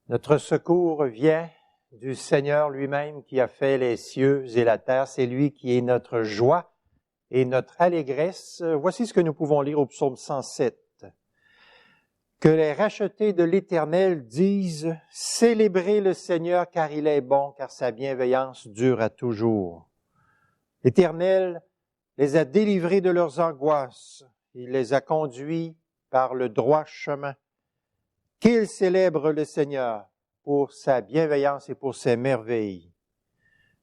Notre secours vient du Seigneur lui-même qui a fait les cieux et la terre. C'est lui qui est notre joie et notre allégresse. Voici ce que nous pouvons lire au psaume 107. Que les rachetés de l'Éternel disent « Célébrez le Seigneur car il est bon, car sa bienveillance dure à toujours. » L'Éternel les a délivrés de leurs angoisses. Il les a conduits par le droit chemin. Qu'ils célèbrent le Seigneur pour sa bienveillance et pour ses merveilles.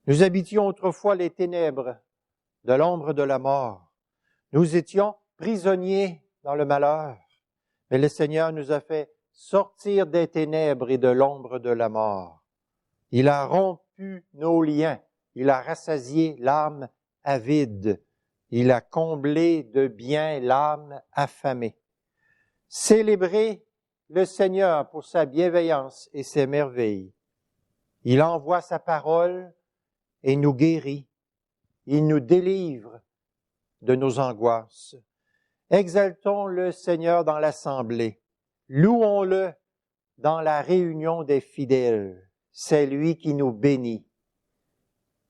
Nous habitions autrefois les ténèbres de l'ombre de la mort. Nous étions prisonniers dans le malheur. Mais le Seigneur nous a fait sortir des ténèbres et de l'ombre de la mort. Il a rompu nos liens. Il a rassasié l'âme avide. Il a comblé de bien l'âme affamée. Célébrez le Seigneur pour sa bienveillance et ses merveilles. Il envoie sa parole et nous guérit. Il nous délivre de nos angoisses. Exaltons le Seigneur dans l'assemblée. Louons-le dans la réunion des fidèles. C'est lui qui nous bénit.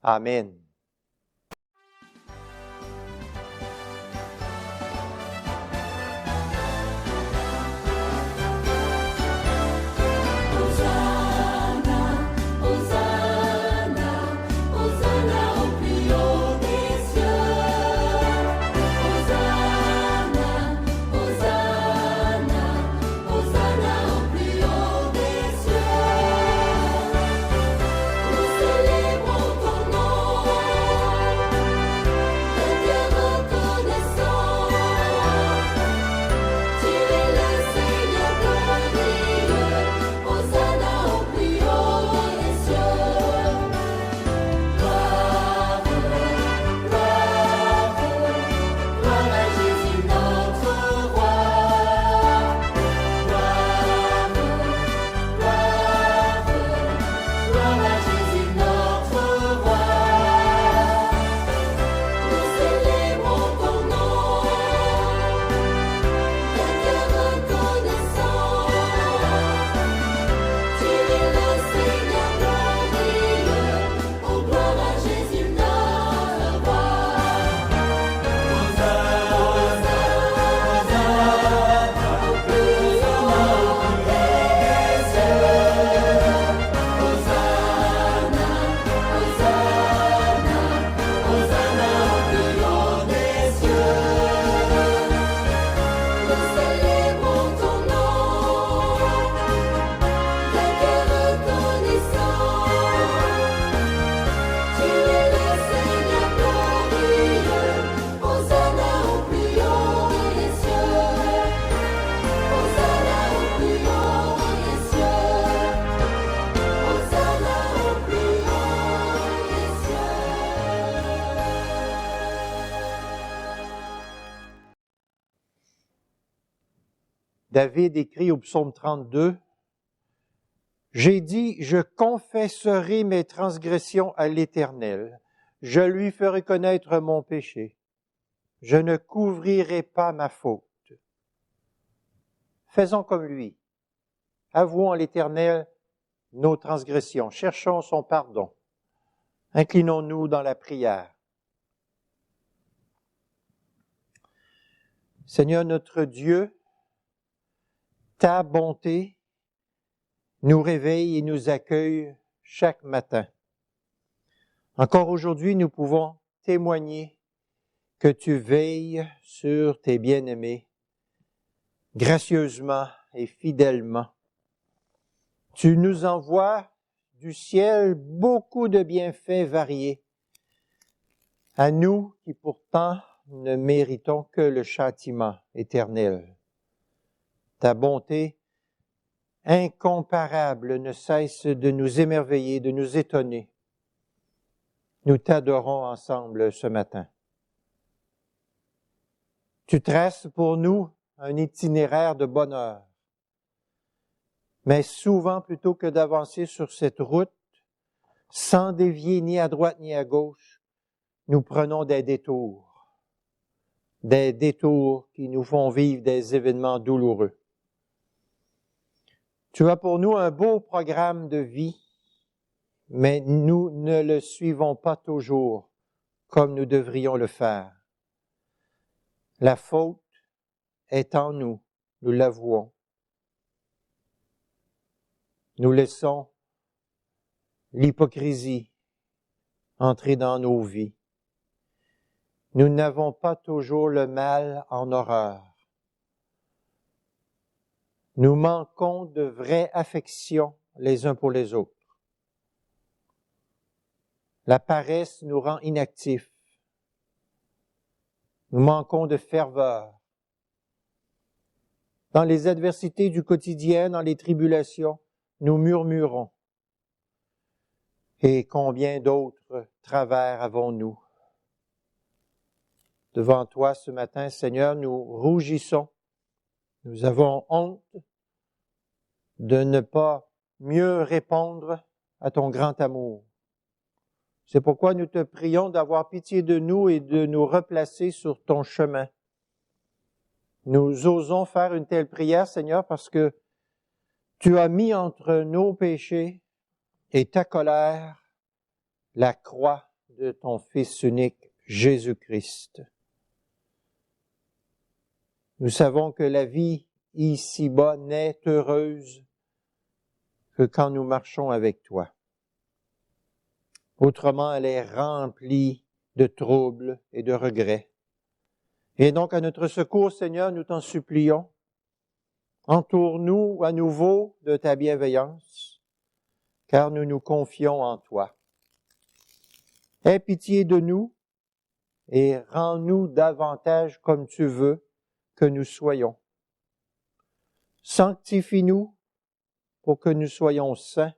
Amen. David écrit au psaume 32, « J'ai dit, je confesserai mes transgressions à l'Éternel. Je lui ferai connaître mon péché. Je ne couvrirai pas ma faute. » Faisons comme lui. Avouons à l'Éternel nos transgressions. Cherchons son pardon. Inclinons-nous dans la prière. Seigneur notre Dieu, ta bonté nous réveille et nous accueille chaque matin. Encore aujourd'hui, nous pouvons témoigner que tu veilles sur tes bien-aimés gracieusement et fidèlement. Tu nous envoies du ciel beaucoup de bienfaits variés, à nous qui pourtant ne méritons que le châtiment éternel. Ta bonté incomparable ne cesse de nous émerveiller, de nous étonner. Nous t'adorons ensemble ce matin. Tu traces pour nous un itinéraire de bonheur. Mais souvent, plutôt que d'avancer sur cette route, sans dévier ni à droite ni à gauche, nous prenons des détours qui nous font vivre des événements douloureux. Tu as pour nous un beau programme de vie, mais nous ne le suivons pas toujours comme nous devrions le faire. La faute est en nous, nous l'avouons. Nous laissons l'hypocrisie entrer dans nos vies. Nous n'avons pas toujours le mal en horreur. Nous manquons de vraie affection les uns pour les autres. La paresse nous rend inactifs. Nous manquons de ferveur. Dans les adversités du quotidien, dans les tribulations, nous murmurons. Et combien d'autres travers avons-nous? Devant toi ce matin, Seigneur, nous rougissons. Nous avons honte de ne pas mieux répondre à ton grand amour. C'est pourquoi nous te prions d'avoir pitié de nous et de nous replacer sur ton chemin. Nous osons faire une telle prière, Seigneur, parce que tu as mis entre nos péchés et ta colère la croix de ton Fils unique, Jésus-Christ. Nous savons que la vie ici-bas n'est heureuse que quand nous marchons avec toi. Autrement, elle est remplie de troubles et de regrets. Et donc, à notre secours, Seigneur, nous t'en supplions. Entoure-nous à nouveau de ta bienveillance, car nous nous confions en toi. Aie pitié de nous et rends-nous davantage comme tu veux que nous soyons. Sanctifie-nous pour que nous soyons saints,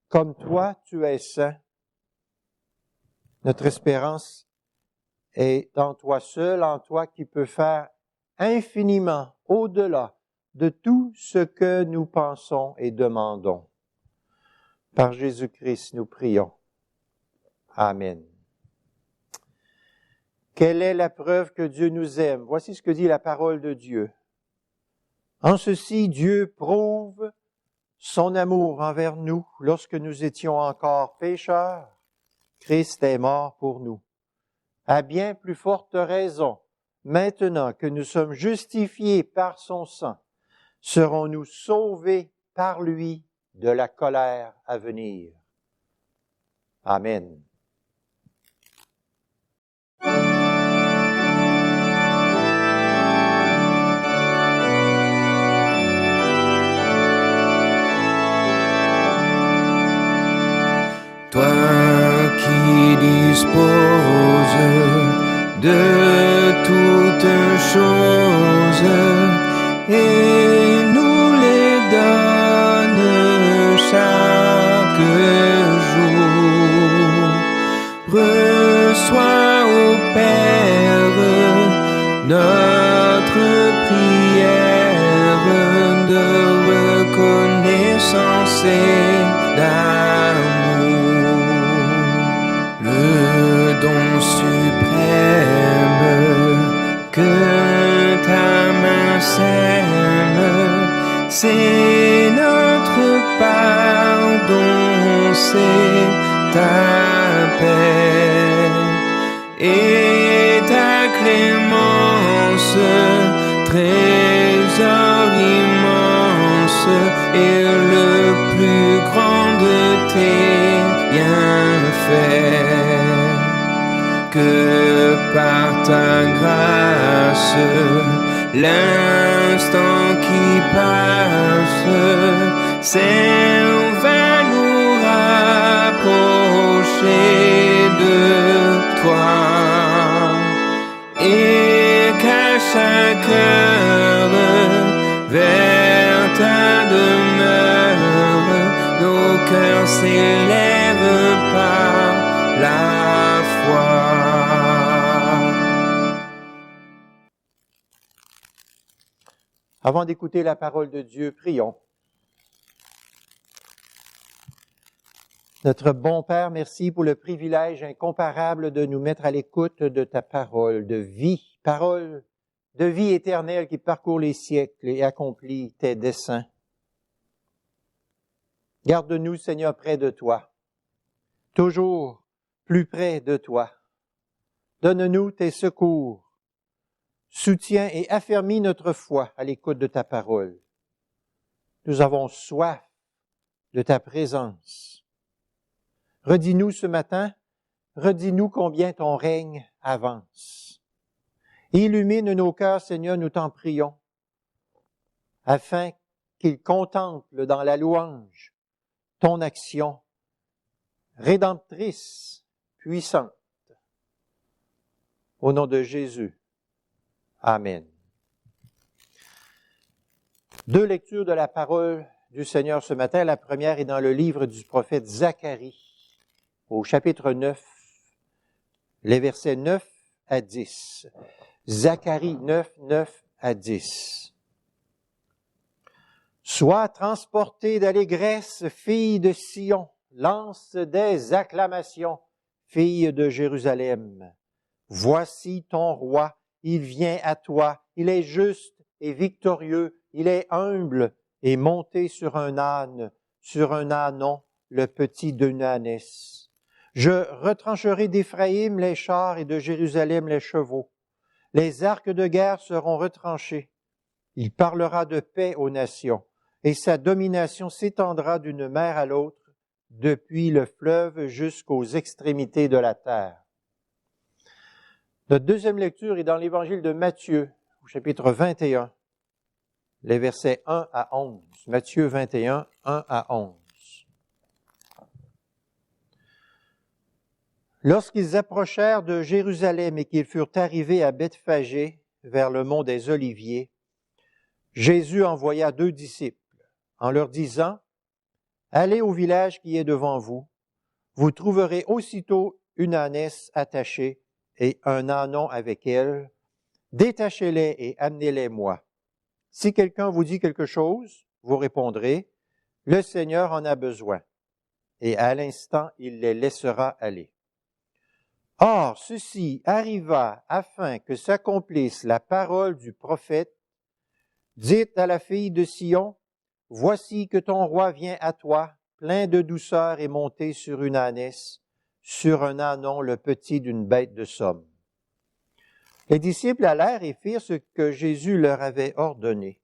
comme toi tu es saint. Notre espérance est en toi seul, en toi qui peux faire infiniment au-delà de tout ce que nous pensons et demandons. Par Jésus-Christ, nous prions. Amen. Quelle est la preuve que Dieu nous aime? Voici ce que dit la parole de Dieu. En ceci, Dieu prouve son amour envers nous lorsque nous étions encore pécheurs. Christ est mort pour nous. À bien plus forte raison, maintenant que nous sommes justifiés par son sang, serons-nous sauvés par lui de la colère à venir. Amen. Toi qui disposes de toutes choses et nous les donnes chaque jour, reçois, ô Père, notre prière de reconnaissance et d'amour. Le don suprême que ta main sème, c'est notre pardon, c'est ta paix et ta clémence, trésor immense et le plus grand de tes bienfaits. Que par ta grâce, l'instant qui passe serve à nous rapprocher de toi, et qu'à chaque heure vers ta demeure, nos cœurs s'élèvent par la foi. Avant d'écouter la parole de Dieu, prions. Notre bon Père, merci pour le privilège incomparable de nous mettre à l'écoute de ta parole de vie éternelle qui parcourt les siècles et accomplit tes desseins. Garde-nous, Seigneur, près de toi, toujours plus près de toi. Donne-nous tes secours. Soutiens et affermis notre foi à l'écoute de ta parole. Nous avons soif de ta présence. Redis-nous ce matin, redis-nous combien ton règne avance. Illumine nos cœurs, Seigneur, nous t'en prions, afin qu'ils contemplent dans la louange ton action rédemptrice, puissante. Au nom de Jésus. Amen. Deux lectures de la parole du Seigneur ce matin. La première est dans le livre du prophète Zacharie, au chapitre 9, les versets 9 à 10. Zacharie 9, 9 à 10. Sois transportée d'allégresse, fille de Sion, lance des acclamations, fille de Jérusalem. Voici ton roi, il vient à toi, il est juste et victorieux, il est humble et monté sur un ânon, le petit d'une ânesse. Je retrancherai d'Éphraïm les chars et de Jérusalem les chevaux. Les arcs de guerre seront retranchés. Il parlera de paix aux nations, et sa domination s'étendra d'une mer à l'autre, depuis le fleuve jusqu'aux extrémités de la terre. Notre deuxième lecture est dans l'Évangile de Matthieu, au chapitre 21, les versets 1 à 11. Matthieu 21, 1 à 11. Lorsqu'ils approchèrent de Jérusalem et qu'ils furent arrivés à Bethphagée, vers le mont des Oliviers, Jésus envoya 2 disciples, en leur disant, « Allez au village qui est devant vous, vous trouverez aussitôt une ânesse attachée et un ânon avec elle. Détachez-les et amenez-les-moi. Si quelqu'un vous dit quelque chose, vous répondrez, « Le Seigneur en a besoin. » Et à l'instant, il les laissera aller. Or, ceci arriva afin que s'accomplisse la parole du prophète. Dites à la fille de Sion, « Voici que ton roi vient à toi, plein de douceur et monté sur une ânesse, sur un ânon le petit d'une bête de somme. » Les disciples allèrent et firent ce que Jésus leur avait ordonné.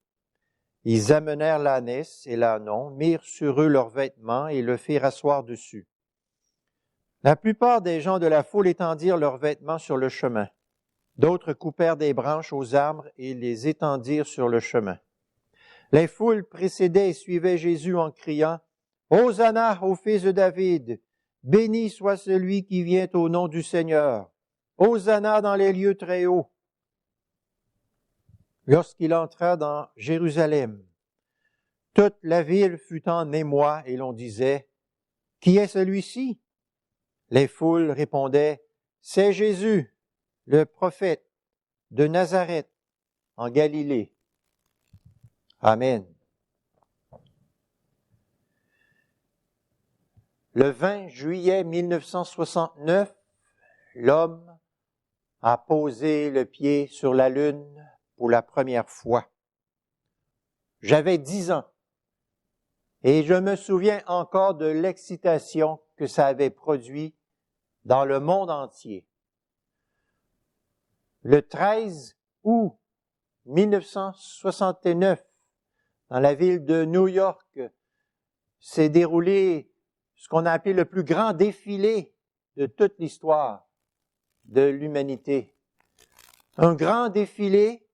Ils amenèrent l'ânesse et l'ânon, mirent sur eux leurs vêtements et le firent asseoir dessus. La plupart des gens de la foule étendirent leurs vêtements sur le chemin. D'autres coupèrent des branches aux arbres et les étendirent sur le chemin. Les foules précédaient et suivaient Jésus en criant, « Hosanna au fils de David! Béni soit celui qui vient au nom du Seigneur! Hosanna dans les lieux très hauts! » Lorsqu'il entra dans Jérusalem, toute la ville fut en émoi et l'on disait, « Qui est celui-ci? » Les foules répondaient, « C'est Jésus, le prophète de Nazareth, en Galilée. » Amen. Le 20 juillet 1969, l'homme a posé le pied sur la Lune pour la première fois. J'avais 10 ans et je me souviens encore de l'excitation que ça avait produit dans le monde entier. Le 13 août 1969, dans la ville de New York, s'est déroulé ce qu'on a appelé le plus grand défilé de toute l'histoire de l'humanité. Un grand défilé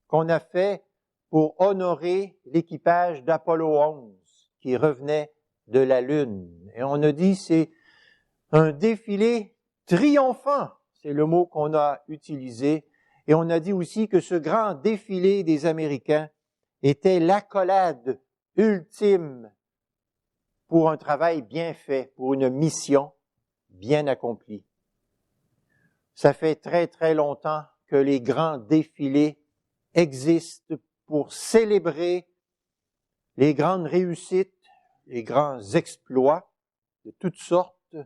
qu'on a fait pour honorer l'équipage d'Apollo 11 qui revenait de la Lune. Et on a dit c'est un défilé triomphant, c'est le mot qu'on a utilisé. Et on a dit aussi que ce grand défilé des Américains était l'accolade ultime pour un travail bien fait, pour une mission bien accomplie. Ça fait très, très longtemps que les grands défilés existent pour célébrer les grandes réussites, les grands exploits de toutes sortes.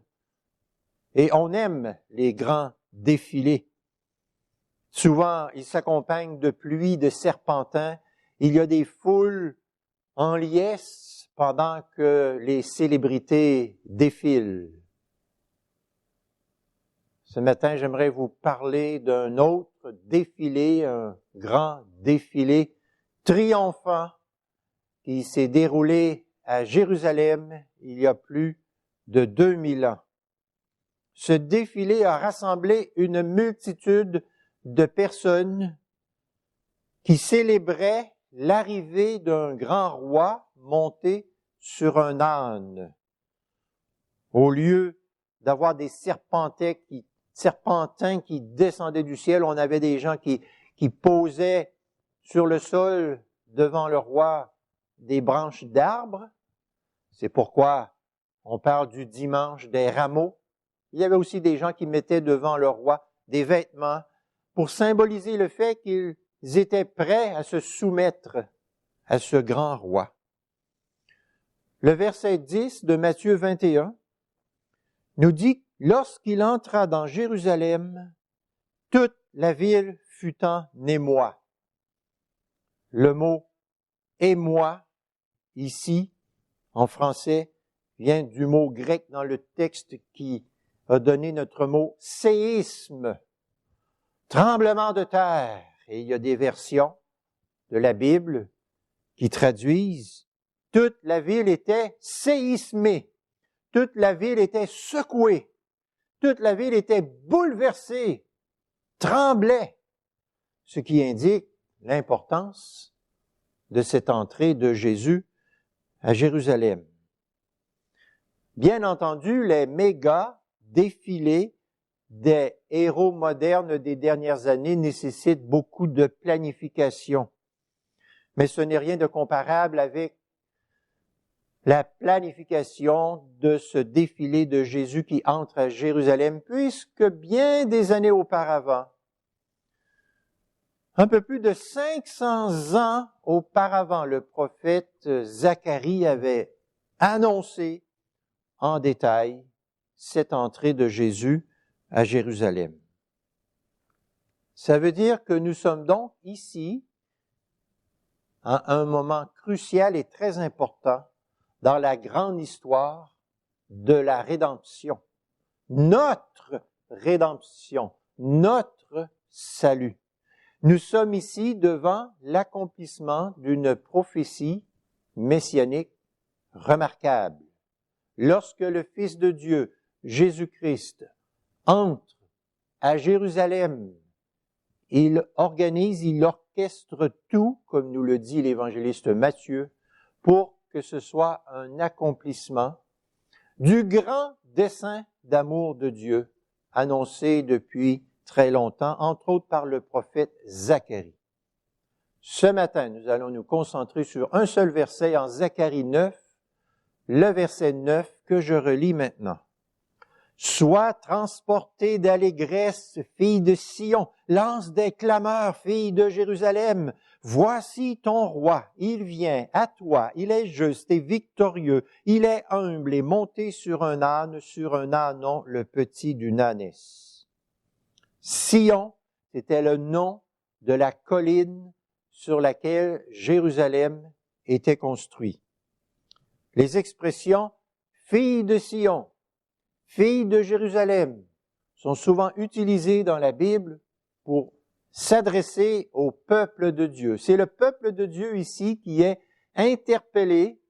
Et on aime les grands défilés. Souvent, ils s'accompagnent de pluies, de serpentins. Il y a des foules en liesse pendant que les célébrités défilent. Ce matin, j'aimerais vous parler d'un autre défilé, un grand défilé triomphant qui s'est déroulé à Jérusalem il y a plus de 2000 ans. Ce défilé a rassemblé une multitude de personnes qui célébraient l'arrivée d'un grand roi monté sur un âne. Au lieu d'avoir des serpentins qui descendaient du ciel, on avait des gens qui posaient sur le sol devant le roi des branches d'arbres. C'est pourquoi on parle du dimanche des rameaux. Il y avait aussi des gens qui mettaient devant le roi des vêtements pour symboliser le fait qu'ils étaient prêts à se soumettre à ce grand roi. Le verset 10 de Matthieu 21 nous dit « Lorsqu'il entra dans Jérusalem, toute la ville fut en émoi. » Le mot « émoi » ici, en français, vient du mot grec dans le texte qui a donné notre mot « séisme », tremblement de terre. Et il y a des versions de la Bible qui traduisent « toute la ville était séismée ». Toute la ville était secouée. Toute la ville était bouleversée, tremblait, ce qui indique l'importance de cette entrée de Jésus à Jérusalem. Bien entendu, les méga défilés des héros modernes des dernières années nécessitent beaucoup de planification. Mais ce n'est rien de comparable avec la planification de ce défilé de Jésus qui entre à Jérusalem, puisque bien des années auparavant, un peu plus de 500 ans auparavant, le prophète Zacharie avait annoncé en détail cette entrée de Jésus à Jérusalem. Ça veut dire que nous sommes donc ici à un moment crucial et très important dans la grande histoire de la rédemption. Notre rédemption, notre salut. Nous sommes ici devant l'accomplissement d'une prophétie messianique remarquable. Lorsque le Fils de Dieu, Jésus-Christ, entre à Jérusalem, il organise, il orchestre tout, comme nous le dit l'évangéliste Matthieu, pour que ce soit un accomplissement du grand dessein d'amour de Dieu annoncé depuis très longtemps, entre autres par le prophète Zacharie. Ce matin, nous allons nous concentrer sur un seul verset en Zacharie 9, le verset 9 que je relis maintenant. « Sois transportée d'allégresse, fille de Sion, lance des clameurs, fille de Jérusalem. Voici ton roi, il vient à toi, il est juste et victorieux, il est humble et monté sur un ânon, le petit d'une ânesse. » Sion, c'était le nom de la colline sur laquelle Jérusalem était construit. Les expressions « fille de Sion », filles de Jérusalem sont souvent utilisées dans la Bible pour s'adresser au peuple de Dieu. C'est le peuple de Dieu ici qui est interpellé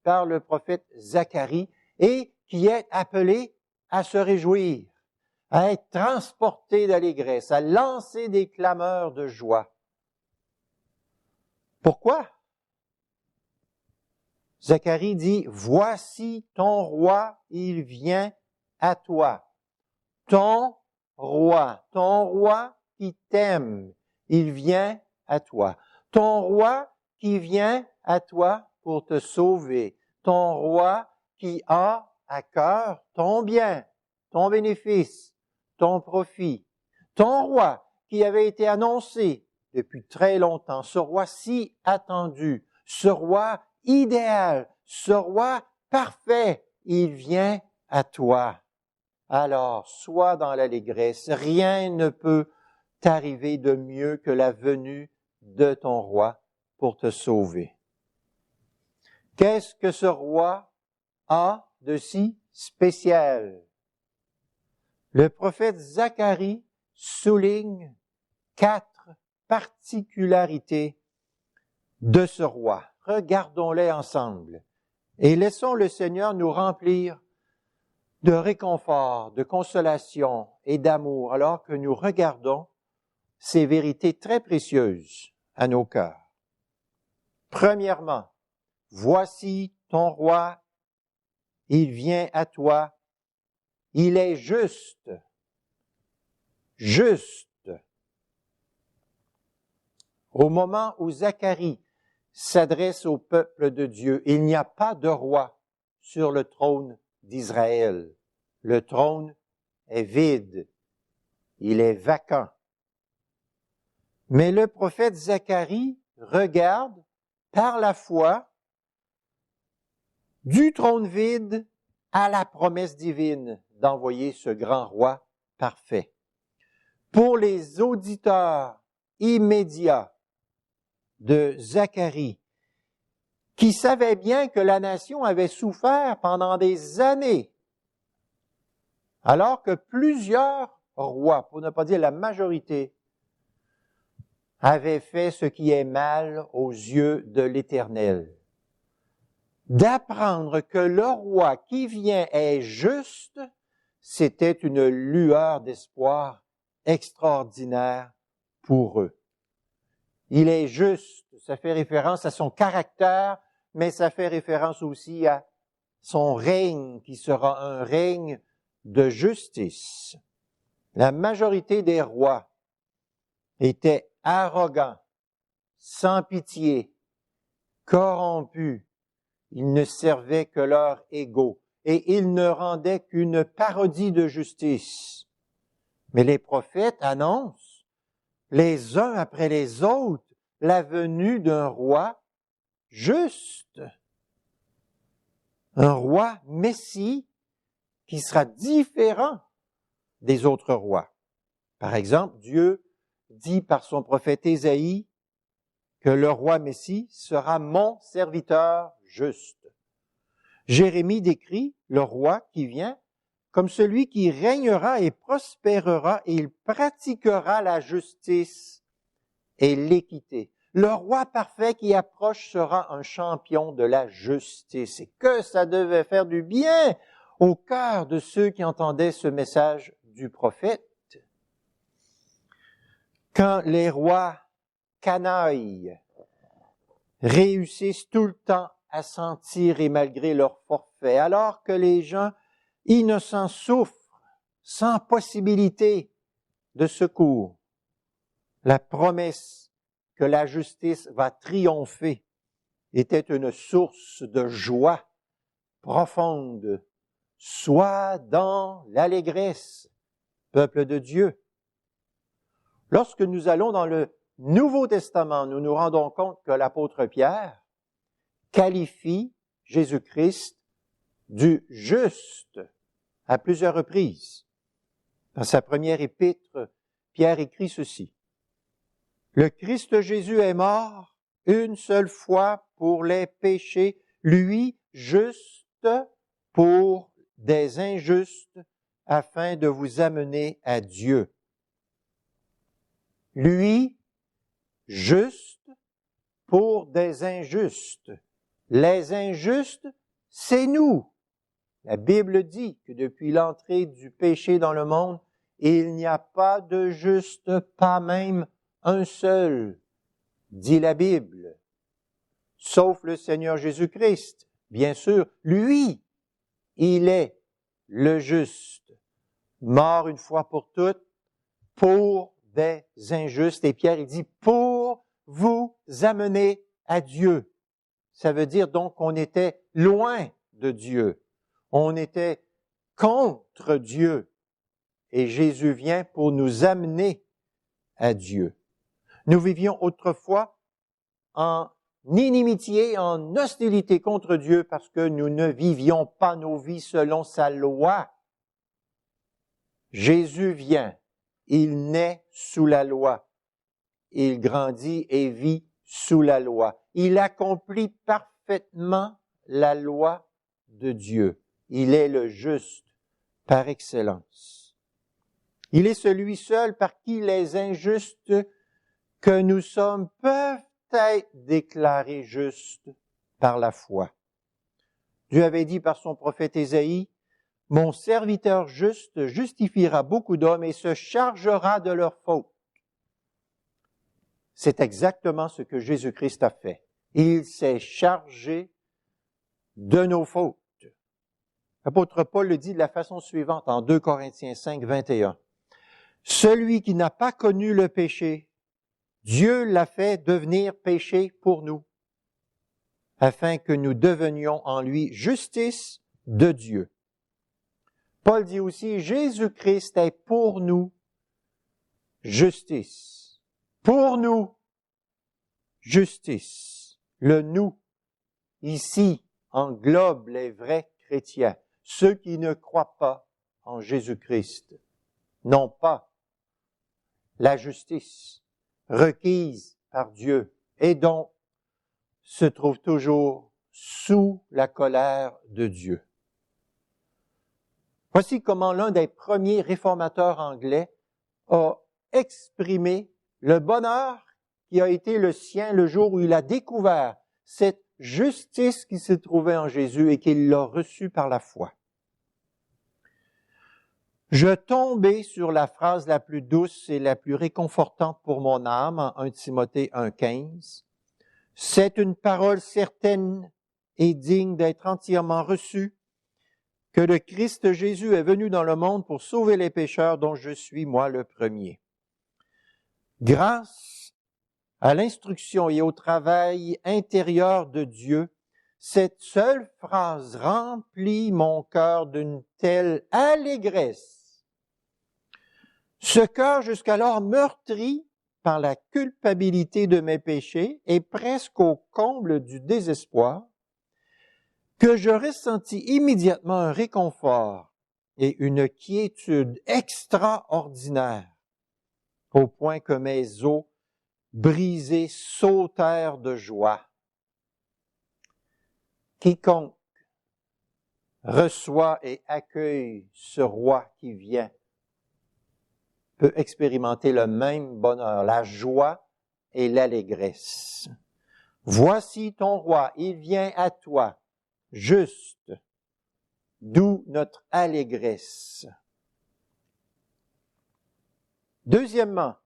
par le prophète Zacharie et qui est appelé à se réjouir, à être transporté d'allégresse, à lancer des clameurs de joie. Pourquoi? Zacharie dit, « Voici ton roi, il vient à toi. » Ton roi qui t'aime, il vient à toi. Ton roi qui vient à toi pour te sauver. Ton roi qui a à cœur ton bien, ton bénéfice, ton profit. Ton roi qui avait été annoncé depuis très longtemps, ce roi si attendu, ce roi idéal, ce roi parfait, il vient à toi. Alors, sois dans l'allégresse, rien ne peut t'arriver de mieux que la venue de ton roi pour te sauver. Qu'est-ce que ce roi a de si spécial? Le prophète Zacharie souligne 4 particularités de ce roi. Regardons-les ensemble et laissons le Seigneur nous remplir de réconfort, de consolation et d'amour alors que nous regardons ces vérités très précieuses à nos cœurs. Premièrement, voici ton roi, il vient à toi, il est juste, juste. Au moment où Zacharie s'adresse au peuple de Dieu, il n'y a pas de roi sur le trône d'Israël. Le trône est vide, il est vacant. Mais le prophète Zacharie regarde par la foi du trône vide à la promesse divine d'envoyer ce grand roi parfait. Pour les auditeurs immédiats de Zacharie, qui savaient bien que la nation avait souffert pendant des années, alors que plusieurs rois, pour ne pas dire la majorité, avaient fait ce qui est mal aux yeux de l'Éternel. D'apprendre que le roi qui vient est juste, c'était une lueur d'espoir extraordinaire pour eux. Il est juste, ça fait référence à son caractère, mais ça fait référence aussi à son règne, qui sera un règne de justice. La majorité des rois étaient arrogants, sans pitié, corrompus. Ils ne servaient que leur ego et ils ne rendaient qu'une parodie de justice. Mais les prophètes annoncent, les uns après les autres, la venue d'un roi juste, un roi Messie qui sera différent des autres rois. Par exemple, Dieu dit par son prophète Ésaïe que le roi Messie sera mon serviteur juste. Jérémie décrit le roi qui vient comme celui qui régnera et prospérera et il pratiquera la justice et l'équité. Le roi parfait qui approche sera un champion de la justice. Et que ça devait faire du bien au cœur de ceux qui entendaient ce message du prophète. Quand les rois canailles réussissent tout le temps à s'en tirer malgré leur forfait, alors que les gens innocents souffrent sans possibilité de secours, la promesse que la justice va triompher était une source de joie profonde. Sois dans l'allégresse, peuple de Dieu. Lorsque nous allons dans le Nouveau Testament, nous nous rendons compte que l'apôtre Pierre qualifie Jésus-Christ du juste à plusieurs reprises. Dans sa première épître, Pierre écrit ceci. Le Christ Jésus est mort une seule fois pour les péchés, lui juste pour des injustes, afin de vous amener à Dieu. Lui juste pour des injustes. Les injustes, c'est nous. La Bible dit que depuis l'entrée du péché dans le monde, il n'y a pas de juste, pas même un seul, dit la Bible, sauf le Seigneur Jésus-Christ. Bien sûr, lui, il est le juste, mort une fois pour toutes, pour des injustes. Et Pierre, il dit, pour vous amener à Dieu. Ça veut dire donc qu'on était loin de Dieu. On était contre Dieu. Et Jésus vient pour nous amener à Dieu. Nous vivions autrefois en inimitié, en hostilité contre Dieu parce que nous ne vivions pas nos vies selon sa loi. Jésus vient, il naît sous la loi, il grandit et vit sous la loi. Il accomplit parfaitement la loi de Dieu. Il est le juste par excellence. Il est celui seul par qui les injustes que nous sommes peuvent être déclarés justes par la foi. Dieu avait dit par son prophète Ésaïe, « Mon serviteur juste justifiera beaucoup d'hommes et se chargera de leurs fautes. » C'est exactement ce que Jésus-Christ a fait. Il s'est chargé de nos fautes. L'apôtre Paul le dit de la façon suivante en 2 Corinthiens 5, 21. « Celui qui n'a pas connu le péché, Dieu l'a fait devenir péché pour nous, afin que nous devenions en lui justice de Dieu. » Paul dit aussi, Jésus-Christ est pour nous justice. Pour nous, justice. Le nous, ici, englobe les vrais chrétiens, ceux qui ne croient pas en Jésus-Christ, n'ont pas la justice requise par Dieu et dont se trouvent toujours sous la colère de Dieu. Voici comment l'un des premiers réformateurs anglais a exprimé le bonheur qui a été le sien le jour où il a découvert cette justice qui se trouvait en Jésus et qu'il l'a reçue par la foi. Je tombais sur la phrase la plus douce et la plus réconfortante pour mon âme en 1 Timothée 1,15. C'est une parole certaine et digne d'être entièrement reçue que le Christ Jésus est venu dans le monde pour sauver les pécheurs dont je suis, moi, le premier. Grâce à l'instruction et au travail intérieur de Dieu, cette seule phrase remplit mon cœur d'une telle allégresse. Ce cœur jusqu'alors meurtri par la culpabilité de mes péchés et presque au comble du désespoir, que je ressentis immédiatement un réconfort et une quiétude extraordinaire, au point que mes os brisés sautèrent de joie. Quiconque reçoit et accueille ce roi qui vient peut expérimenter le même bonheur, la joie et l'allégresse. Voici ton roi, il vient à toi, juste, d'où notre allégresse. Deuxièmement,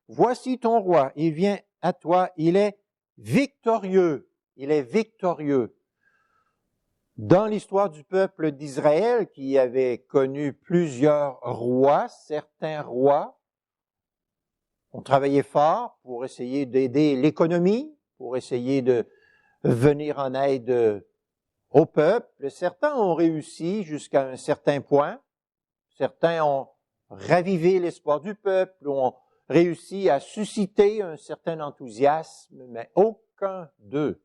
voici ton roi, il vient à toi, il est victorieux, il est victorieux. Dans l'histoire du peuple d'Israël, qui avait connu plusieurs rois, certains rois ont travaillé fort pour essayer d'aider l'économie, pour essayer de venir en aide au peuple. Certains ont réussi jusqu'à un certain point. Certains ont ravivé l'espoir du peuple, ont réussi à susciter un certain enthousiasme, mais aucun d'eux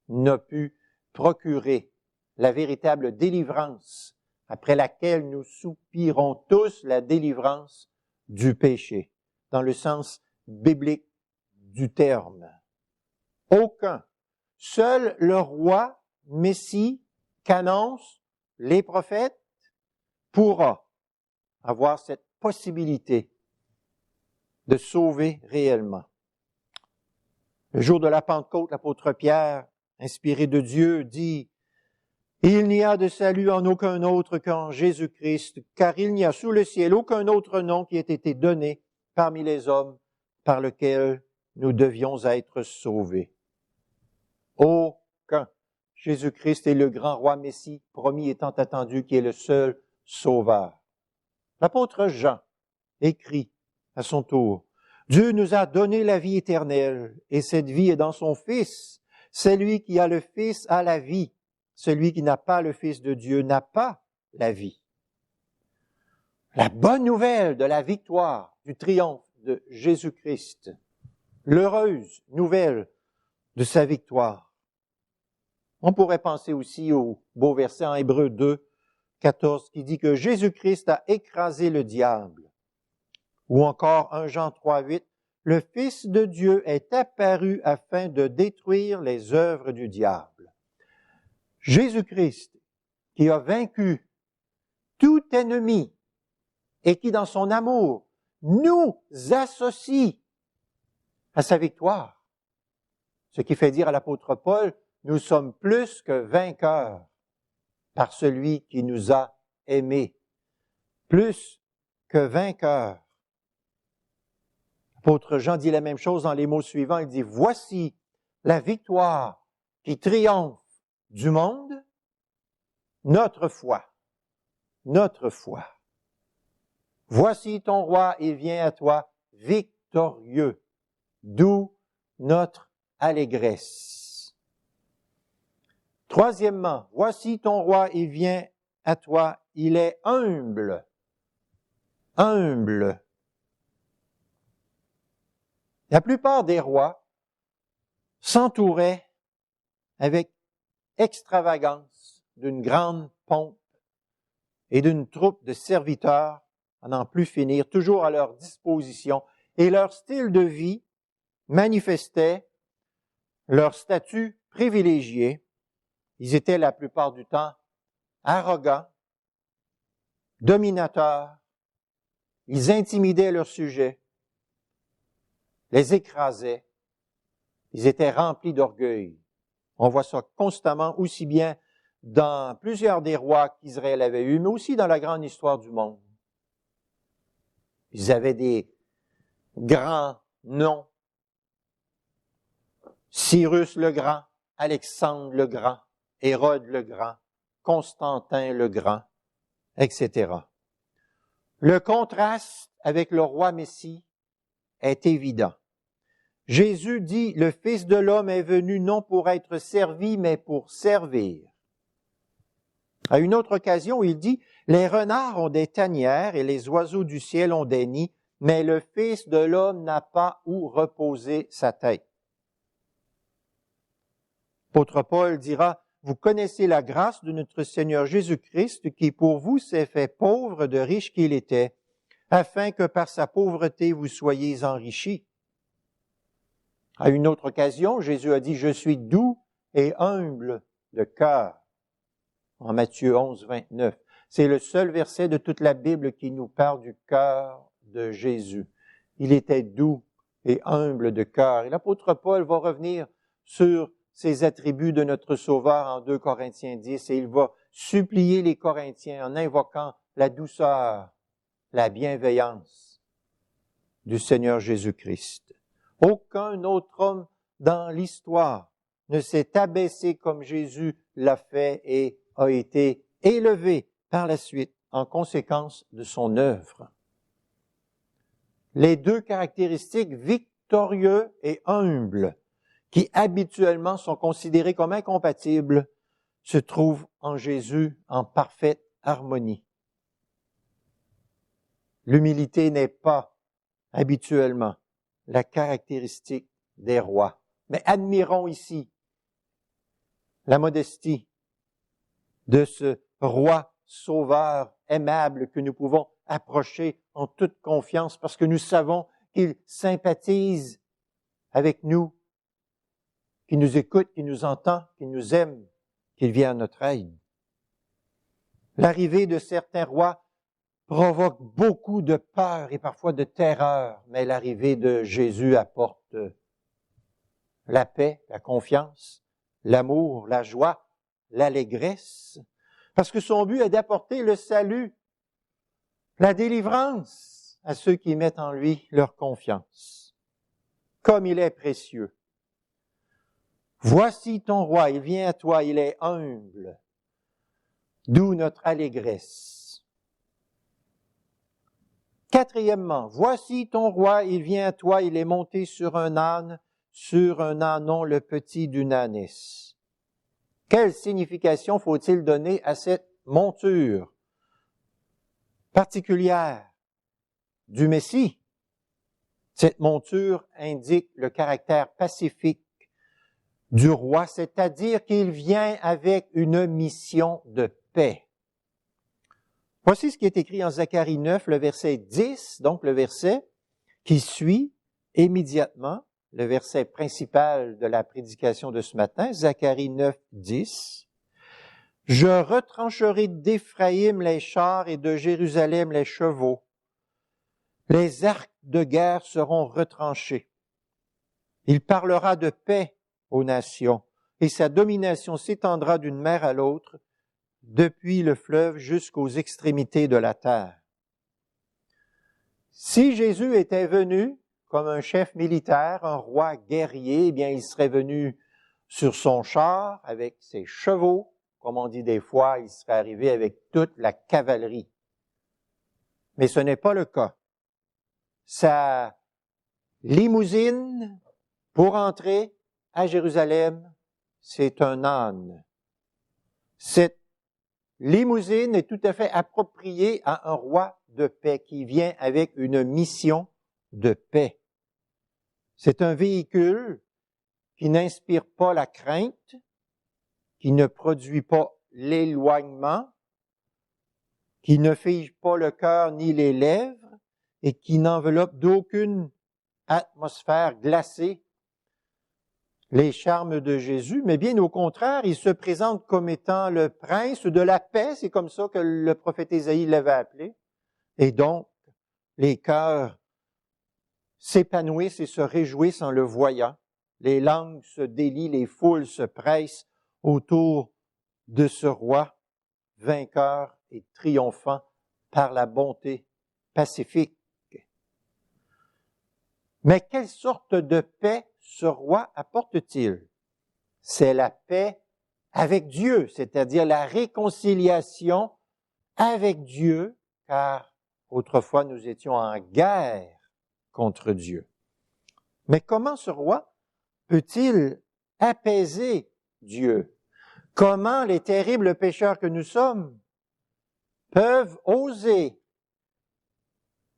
n'a pu procurer la véritable délivrance après laquelle nous soupirons tous, la délivrance du péché, dans le sens biblique du terme. Aucun. Seul le roi Messie qu'annoncent les prophètes pourra avoir cette possibilité de sauver réellement. Le jour de la Pentecôte, l'apôtre Pierre, inspiré de Dieu, dit « Il n'y a de salut en aucun autre qu'en Jésus-Christ, car il n'y a sous le ciel aucun autre nom qui ait été donné parmi les hommes par lequel nous devions être sauvés. » Aucun. Jésus-Christ est le grand roi Messie, promis étant attendu, qui est le seul sauveur. L'apôtre Jean écrit à son tour, « Dieu nous a donné la vie éternelle, et cette vie est dans son Fils. Celui qui a le Fils a la vie. Celui qui n'a pas le Fils de Dieu n'a pas la vie. » La bonne nouvelle de la victoire, du triomphe de Jésus-Christ, l'heureuse nouvelle de sa victoire. On pourrait penser aussi au beau verset en Hébreux 2, 14, qui dit que Jésus-Christ a écrasé le diable. Ou encore 1 Jean 3, 8, le Fils de Dieu est apparu afin de détruire les œuvres du diable. Jésus-Christ, qui a vaincu tout ennemi et qui, dans son amour, nous associe à sa victoire. Ce qui fait dire à l'apôtre Paul, nous sommes plus que vainqueurs par celui qui nous a aimés. Plus que vainqueurs. L'apôtre Jean dit la même chose dans les mots suivants. Il dit, voici la victoire qui triomphe du monde, notre foi. Notre foi. Voici ton roi, il vient à toi victorieux, d'où notre allégresse. Troisièmement, voici ton roi, il vient à toi, il est humble. Humble. La plupart des rois s'entouraient avec extravagance d'une grande pompe et d'une troupe de serviteurs à n'en plus finir, toujours à leur disposition, et leur style de vie manifestait leur statut privilégié. Ils étaient la plupart du temps arrogants, dominateurs, ils intimidaient leurs sujets, les écrasaient, ils étaient remplis d'orgueil. On voit ça constamment, aussi bien dans plusieurs des rois qu'Israël avait eus, mais aussi dans la grande histoire du monde. Ils avaient des grands noms. Cyrus le Grand, Alexandre le Grand, Hérode le Grand, Constantin le Grand, etc. Le contraste avec le roi Messie est évident. Jésus dit, le Fils de l'homme est venu non pour être servi, mais pour servir. À une autre occasion, il dit, les renards ont des tanières et les oiseaux du ciel ont des nids, mais le Fils de l'homme n'a pas où reposer sa tête. L'apôtre Paul dira, vous connaissez la grâce de notre Seigneur Jésus-Christ qui pour vous s'est fait pauvre de riche qu'il était, afin que par sa pauvreté vous soyez enrichis. À une autre occasion, Jésus a dit, je suis doux et humble de cœur. En Matthieu 11, 29. C'est le seul verset de toute la Bible qui nous parle du cœur de Jésus. Il était doux et humble de cœur. Et l'apôtre Paul va revenir sur ces attributs de notre Sauveur en 2 Corinthiens 10 et il va supplier les Corinthiens en invoquant la douceur, la bienveillance du Seigneur Jésus-Christ. Aucun autre homme dans l'histoire ne s'est abaissé comme Jésus l'a fait et a été élevé par la suite en conséquence de son œuvre. Les deux caractéristiques victorieux et humble, qui habituellement sont considérées comme incompatibles, se trouvent en Jésus en parfaite harmonie. L'humilité n'est pas habituellement la caractéristique des rois. Mais admirons ici la modestie de ce roi sauveur aimable que nous pouvons approcher en toute confiance parce que nous savons qu'il sympathise avec nous, qu'il nous écoute, qu'il nous entend, qu'il nous aime, qu'il vient à notre aide. L'arrivée de certains rois provoque beaucoup de peur et parfois de terreur, mais l'arrivée de Jésus apporte la paix, la confiance, l'amour, la joie, l'allégresse, parce que son but est d'apporter le salut, la délivrance à ceux qui mettent en lui leur confiance. Comme il est précieux. Voici ton roi, il vient à toi, il est humble, d'où notre allégresse. Quatrièmement, voici ton roi, il vient à toi, il est monté sur un ânon, le petit d'une ânesse. Quelle signification faut-il donner à cette monture particulière du Messie? Cette monture indique le caractère pacifique du roi, c'est-à-dire qu'il vient avec une mission de paix. Voici ce qui est écrit en Zacharie 9, le verset 10, donc le verset qui suit immédiatement le verset principal de la prédication de ce matin, Zacharie 9, 10. « Je retrancherai d'Éphraïm les chars et de Jérusalem les chevaux. Les arcs de guerre seront retranchés. Il parlera de paix aux nations, et sa domination s'étendra d'une mer à l'autre, depuis le fleuve jusqu'aux extrémités de la terre. » Si Jésus était venu comme un chef militaire, un roi guerrier, eh bien, il serait venu sur son char avec ses chevaux. Comme on dit des fois, il serait arrivé avec toute la cavalerie. Mais ce n'est pas le cas. Sa limousine pour entrer à Jérusalem, c'est un âne. Cette limousine est tout à fait appropriée à un roi de paix qui vient avec une mission de paix. C'est un véhicule qui n'inspire pas la crainte, qui ne produit pas l'éloignement, qui ne fige pas le cœur ni les lèvres et qui n'enveloppe d'aucune atmosphère glacée les charmes de Jésus, mais bien au contraire, il se présente comme étant le prince de la paix, c'est comme ça que le prophète Ésaïe l'avait appelé, et donc les cœurs s'épanouissent et se réjouissent en le voyant, les langues se délient, les foules se pressent autour de ce roi vainqueur et triomphant par la bonté pacifique. Mais quelle sorte de paix ce roi apporte-t-il? C'est la paix avec Dieu, c'est-à-dire la réconciliation avec Dieu, car autrefois nous étions en guerre contre Dieu. Mais comment ce roi peut-il apaiser Dieu? Comment les terribles pécheurs que nous sommes peuvent oser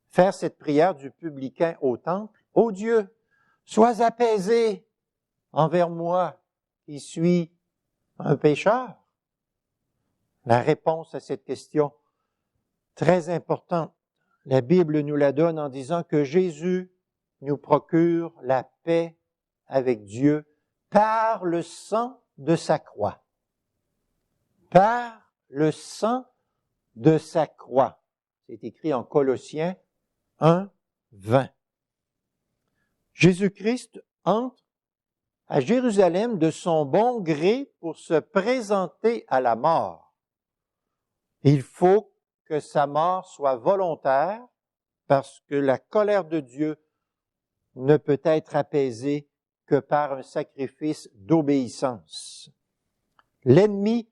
faire cette prière du publicain au temple? Ô Dieu, sois apaisé envers moi qui suis un pécheur. La réponse à cette question très importante, la Bible nous la donne en disant que Jésus nous procure la paix avec Dieu par le sang de sa croix. Par le sang de sa croix. C'est écrit en Colossiens 1, 20. Jésus-Christ entre à Jérusalem de son bon gré pour se présenter à la mort. Il faut que sa mort soit volontaire parce que la colère de Dieu ne peut être apaisée que par un sacrifice d'obéissance. L'ennemi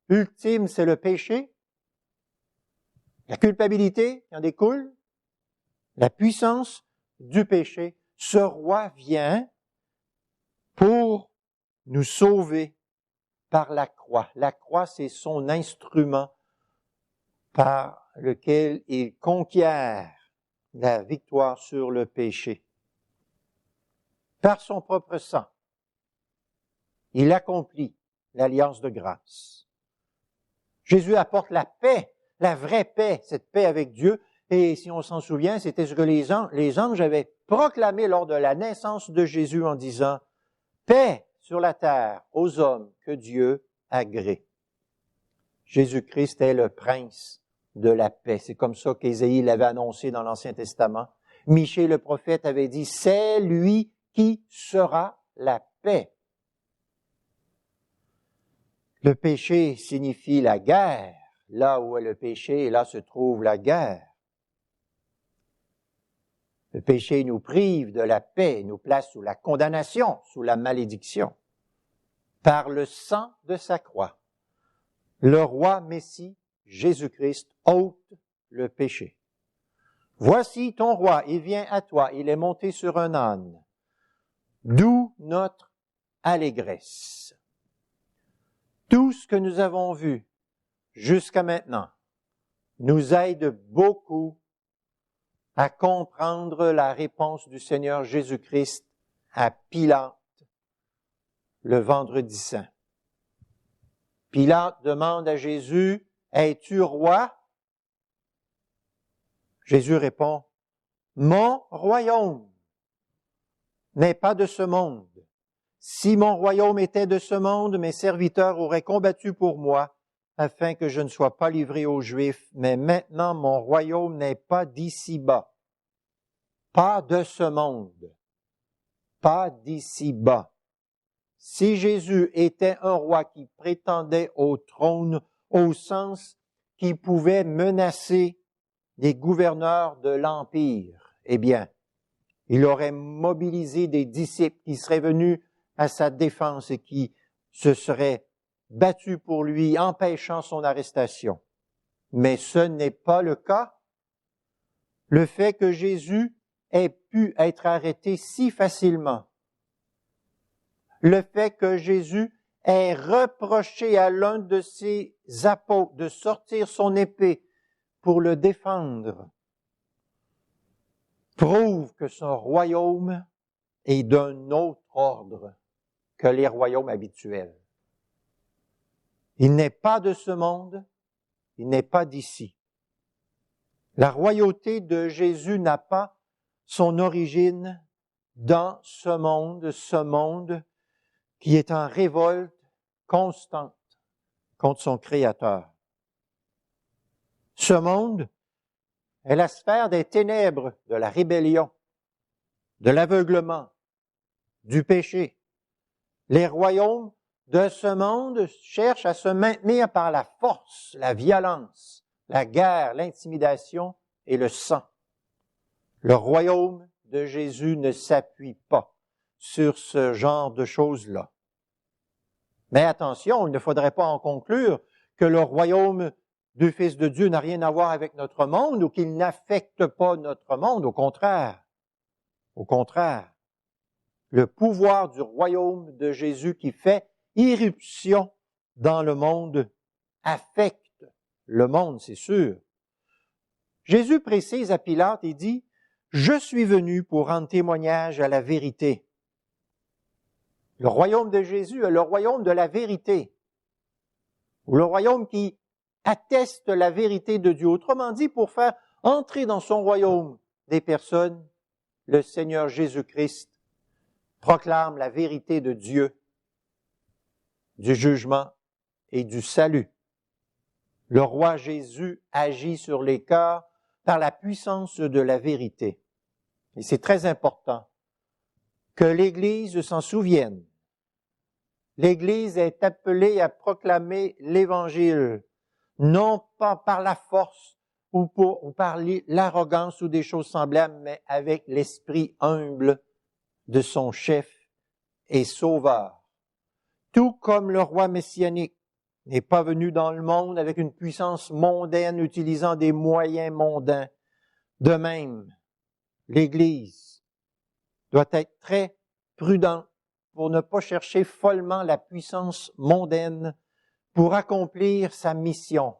ultime, c'est le péché, la culpabilité qui en découle, la puissance du péché. Ce roi vient pour nous sauver par la croix. La croix, c'est son instrument par lequel il conquiert la victoire sur le péché. Par son propre sang, il accomplit l'alliance de grâce. Jésus apporte la paix, la vraie paix, cette paix avec Dieu. Et si on s'en souvient, c'était ce que les anges avaient proclamé lors de la naissance de Jésus en disant « Paix sur la terre aux hommes que Dieu agrée ». Jésus-Christ est le prince de la paix. C'est comme ça qu'Ésaïe l'avait annoncé dans l'Ancien Testament. Michée le prophète avait dit « C'est lui qui sera la paix ». Le péché signifie la guerre. Là où est le péché, là se trouve la guerre. Le péché nous prive de la paix, nous place sous la condamnation, sous la malédiction. Par le sang de sa croix, le roi Messie, Jésus-Christ, ôte le péché. Voici ton roi, il vient à toi, il est monté sur un âne. D'où notre allégresse. Tout ce que nous avons vu jusqu'à maintenant nous aide beaucoup à comprendre la réponse du Seigneur Jésus-Christ à Pilate le vendredi saint. Pilate demande à Jésus, « Es-tu roi? » Jésus répond, « Mon royaume n'est pas de ce monde. Si mon royaume était de ce monde, mes serviteurs auraient combattu pour moi, afin que je ne sois pas livré aux Juifs, mais maintenant mon royaume n'est pas d'ici-bas. Pas de ce monde. Pas d'ici-bas. Si Jésus était un roi qui prétendait au trône au sens qui pouvait menacer les gouverneurs de l'Empire, eh bien, il aurait mobilisé des disciples qui seraient venus à sa défense et qui se seraient battus pour lui, empêchant son arrestation. Mais ce n'est pas le cas. Le fait que Jésus ait pu être arrêté si facilement, le fait que Jésus ait reproché à l'un de ses apôtres de sortir son épée pour le défendre, prouve que son royaume est d'un autre ordre que les royaumes habituels. Il n'est pas de ce monde, il n'est pas d'ici. La royauté de Jésus n'a pas son origine dans ce monde qui est en révolte constante contre son Créateur. Ce monde est la sphère des ténèbres, de la rébellion, de l'aveuglement, du péché. Les royaumes de ce monde cherchent à se maintenir par la force, la violence, la guerre, l'intimidation et le sang. Le royaume de Jésus ne s'appuie pas sur ce genre de choses-là. Mais attention, il ne faudrait pas en conclure que le royaume du Fils de Dieu n'a rien à voir avec notre monde ou qu'il n'affecte pas notre monde. Au contraire, le pouvoir du royaume de Jésus qui fait irruption dans le monde affecte le monde, c'est sûr. Jésus précise à Pilate et dit « Je suis venu pour rendre témoignage à la vérité ». Le royaume de Jésus est le royaume de la vérité, ou le royaume qui atteste la vérité de Dieu. Autrement dit, pour faire entrer dans son royaume des personnes, le Seigneur Jésus-Christ proclame la vérité de Dieu, du jugement et du salut. Le roi Jésus agit sur les cœurs par la puissance de la vérité. Et c'est très important que l'Église s'en souvienne. L'Église est appelée à proclamer l'Évangile, non pas par la force ou par l'arrogance ou des choses semblables, mais avec l'esprit humble de son chef et sauveur. Tout comme le roi messianique n'est pas venu dans le monde avec une puissance mondaine utilisant des moyens mondains. De même, l'Église doit être très prudente pour ne pas chercher follement la puissance mondaine pour accomplir sa mission.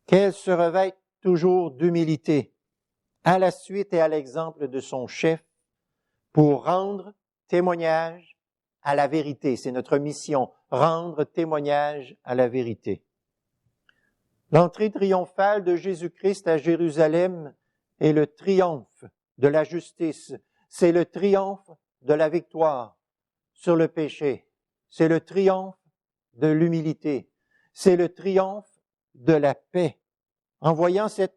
Qu'elle se revête toujours d'humilité, à la suite et à l'exemple de son chef, pour rendre témoignage à la vérité. C'est notre mission, rendre témoignage à la vérité. L'entrée triomphale de Jésus-Christ à Jérusalem est le triomphe de la justice. C'est le triomphe de la victoire sur le péché. C'est le triomphe de l'humilité. C'est le triomphe de la paix. En voyant cette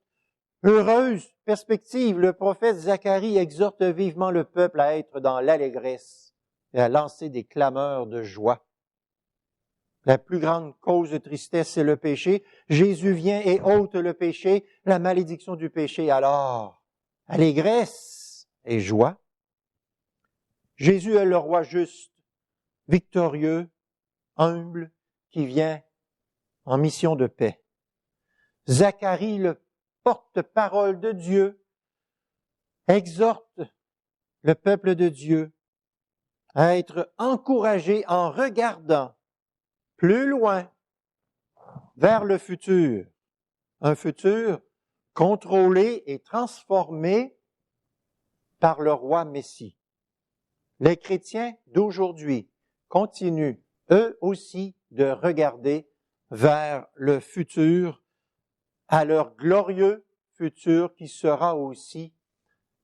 heureuse perspective, le prophète Zacharie exhorte vivement le peuple à être dans l'allégresse et à lancer des clameurs de joie. La plus grande cause de tristesse, c'est le péché. Jésus vient et ôte le péché, la malédiction du péché. Alors, allégresse et joie. Jésus est le roi juste, victorieux, humble, qui vient en mission de paix. Zacharie, le porte-parole de Dieu, exhorte le peuple de Dieu à être encouragé en regardant plus loin vers le futur, un futur contrôlé et transformé par le roi Messie. Les chrétiens d'aujourd'hui continuent eux aussi de regarder vers le futur, à leur glorieux futur qui sera aussi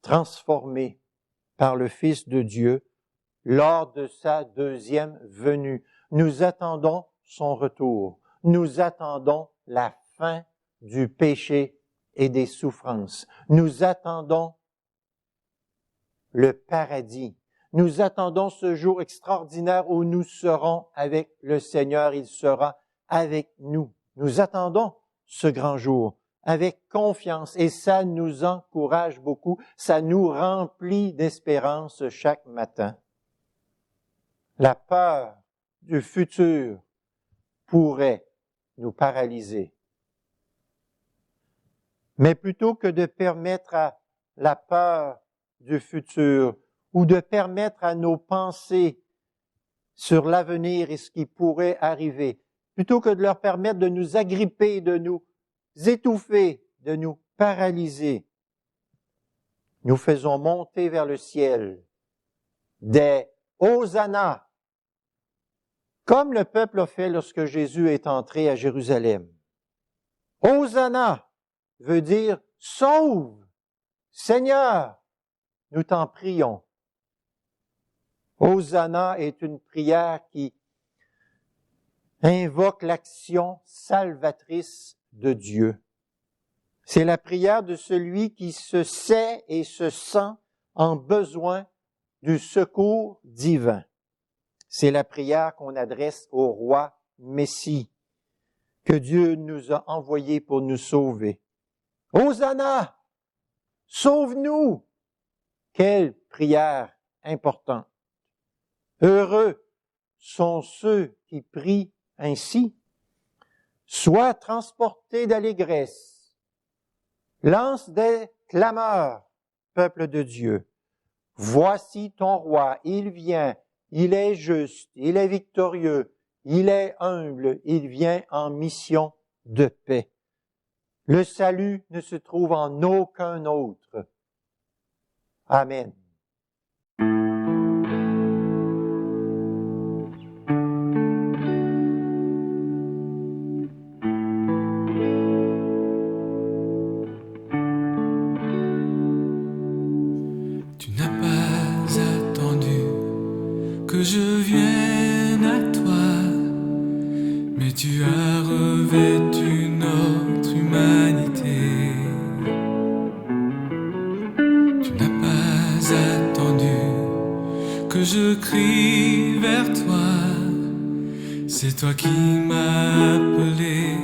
transformé par le Fils de Dieu lors de sa deuxième venue. Nous attendons son retour. Nous attendons la fin du péché et des souffrances. Nous attendons le paradis. Nous attendons ce jour extraordinaire où nous serons avec le Seigneur. Il sera avec nous. Nous attendons ce grand jour avec confiance et ça nous encourage beaucoup. Ça nous remplit d'espérance chaque matin. La peur du futur pourrait nous paralyser. Mais plutôt que de permettre à la peur du futur ou de permettre à nos pensées sur l'avenir et ce qui pourrait arriver, plutôt que de leur permettre de nous agripper, de nous étouffer, de nous paralyser, nous faisons monter vers le ciel des Hosanna, comme le peuple a fait lorsque Jésus est entré à Jérusalem. Hosanna veut dire « Sauve, Seigneur, nous t'en prions ». Hosanna est une prière qui invoque l'action salvatrice de Dieu. C'est la prière de celui qui se sait et se sent en besoin du secours divin. C'est la prière qu'on adresse au roi Messie, que Dieu nous a envoyé pour nous sauver. Hosanna! Sauve-nous! Quelle prière importante! Heureux sont ceux qui prient ainsi. Sois transportés d'allégresse. Lance des clameurs, peuple de Dieu. Voici ton roi, il vient, il est juste, il est victorieux, il est humble, il vient en mission de paix. Le salut ne se trouve en aucun autre. Amen. Tu n'as pas attendu que je vienne à toi, mais tu as revêtu notre humanité. Tu n'as pas attendu que je crie vers toi, c'est toi qui m'as appelé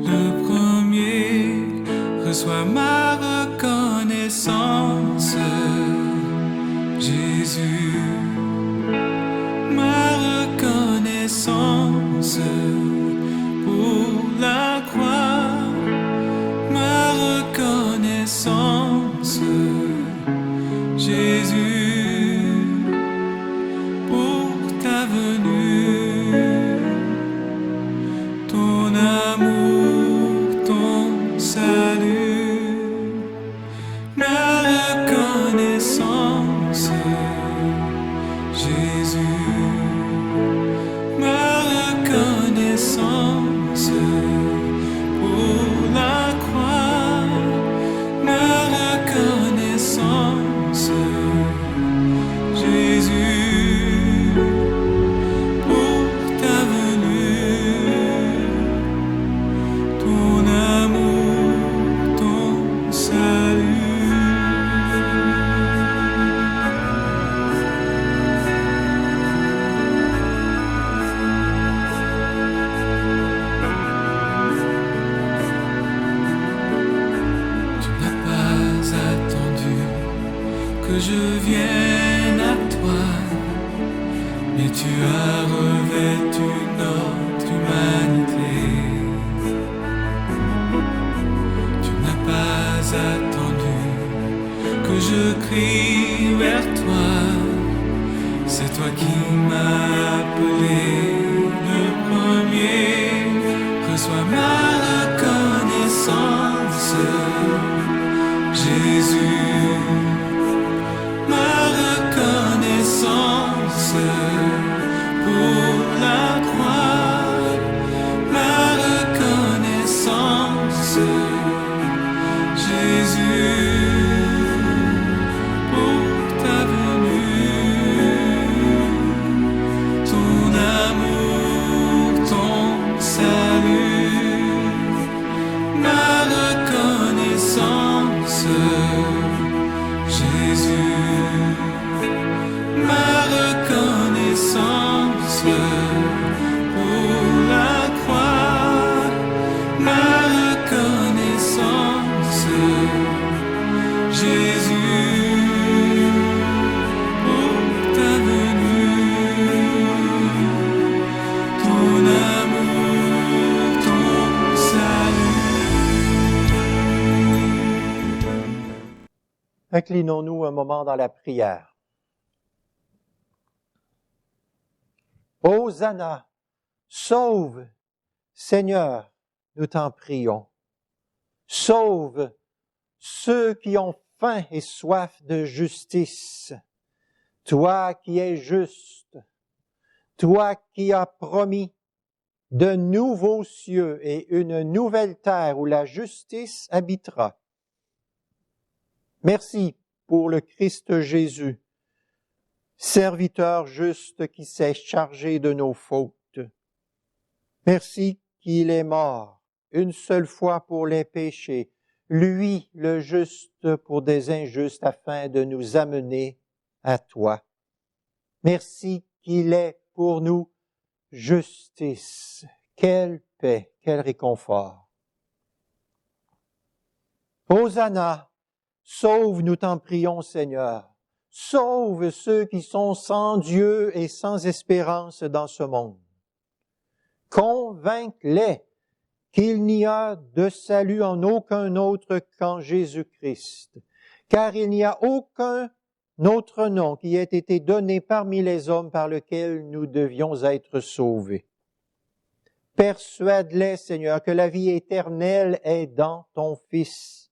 le premier. Reçois ma reconnaissance, Jésus, ma reconnaissance pour la croix, ma reconnaissance, Jésus, pour ta venue, ton amour, ton salut, ma reconnaissance, Jésus, ma reconnaissance pour la croix, ma reconnaissance, Jésus, pour ta venue, ton amour, ton salut. Que je vienne à toi, mais tu as revêtu notre humanité. Tu n'as pas attendu que je crie vers toi, c'est toi qui m'as appelé le premier. Reçois ma reconnaissance, Jésus, ma reconnaissance pour la croix, ma reconnaissance, Jésus, pour ta venue. Inclinons-nous un moment dans la prière. Hosanna, sauve, Seigneur, nous t'en prions. Sauve ceux qui ont faim et soif de justice. Toi qui es juste, toi qui as promis de nouveaux cieux et une nouvelle terre où la justice habitera. Merci pour le Christ Jésus, serviteur juste qui s'est chargé de nos fautes. Merci qu'il est mort une seule fois pour les péchés, lui le juste pour des injustes, afin de nous amener à toi. Merci qu'il est pour nous justice. Quelle paix, quel réconfort. Hosanna, sauve, nous t'en prions, Seigneur. Sauve ceux qui sont sans Dieu et sans espérance dans ce monde. Convainc-les qu'il n'y a de salut en aucun autre qu'en Jésus-Christ, car il n'y a aucun autre nom qui ait été donné parmi les hommes par lequel nous devions être sauvés. Persuade-les, Seigneur, que la vie éternelle est dans ton Fils.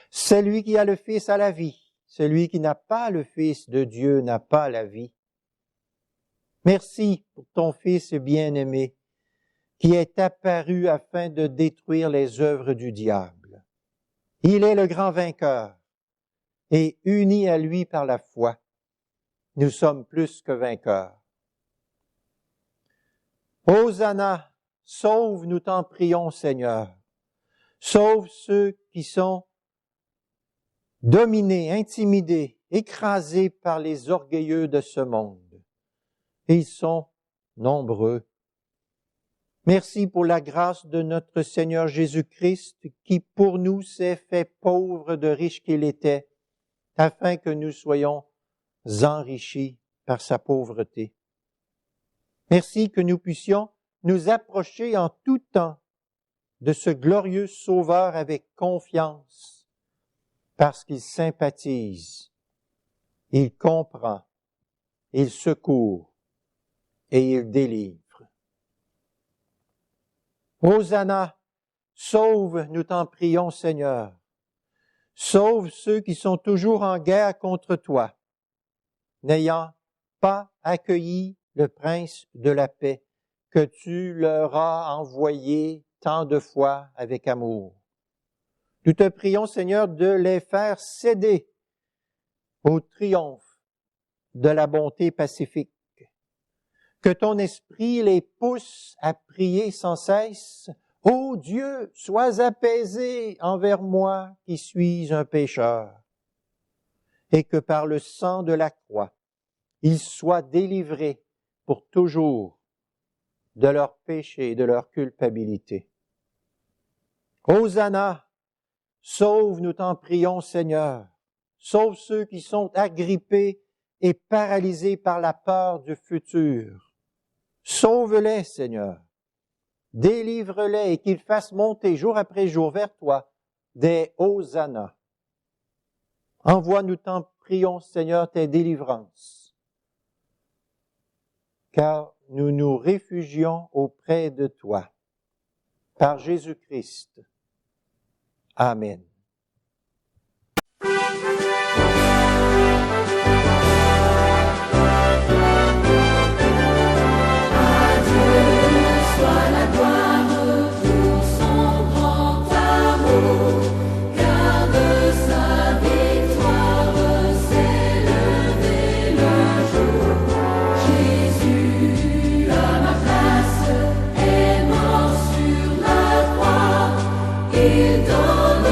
Celui qui a le Fils a la vie. Celui qui n'a pas le Fils de Dieu n'a pas la vie. Merci pour ton Fils bien-aimé, qui est apparu afin de détruire les œuvres du diable. Il est le grand vainqueur, et unis à lui par la foi, nous sommes plus que vainqueurs. Hosanna, sauve, nous t'en prions, Seigneur. Sauve ceux qui sont dominés, intimidés, écrasés par les orgueilleux de ce monde. Et ils sont nombreux. Merci pour la grâce de notre Seigneur Jésus-Christ qui pour nous s'est fait pauvre de riche qu'il était, afin que nous soyons enrichis par sa pauvreté. Merci que nous puissions nous approcher en tout temps de ce glorieux Sauveur avec confiance, parce qu'il sympathise, il comprend, il secourt et il délivre. Hosanna, sauve, nous t'en prions, Seigneur. Sauve ceux qui sont toujours en guerre contre toi, n'ayant pas accueilli le Prince de la paix que tu leur as envoyé tant de fois avec amour. Nous te prions, Seigneur, de les faire céder au triomphe de la bonté pacifique. Que ton esprit les pousse à prier sans cesse. Ô Dieu, sois apaisé envers moi qui suis un pécheur. Et que par le sang de la croix, ils soient délivrés pour toujours de leurs péchés et de leur culpabilité. Hosanna, sauve, nous t'en prions, Seigneur. Sauve ceux qui sont agrippés et paralysés par la peur du futur. Sauve-les, Seigneur. Délivre-les et qu'ils fassent monter jour après jour vers toi des hosannas. Envoie, nous t'en prions, Seigneur, tes délivrances, car nous nous réfugions auprès de toi. Par Jésus-Christ. Amen. Il donne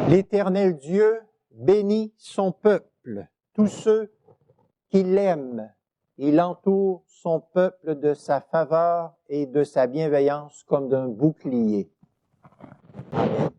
L'Éternel Dieu bénit son peuple, tous ceux qui l'aiment. Il entoure son peuple de sa faveur et de sa bienveillance comme d'un bouclier. Amen.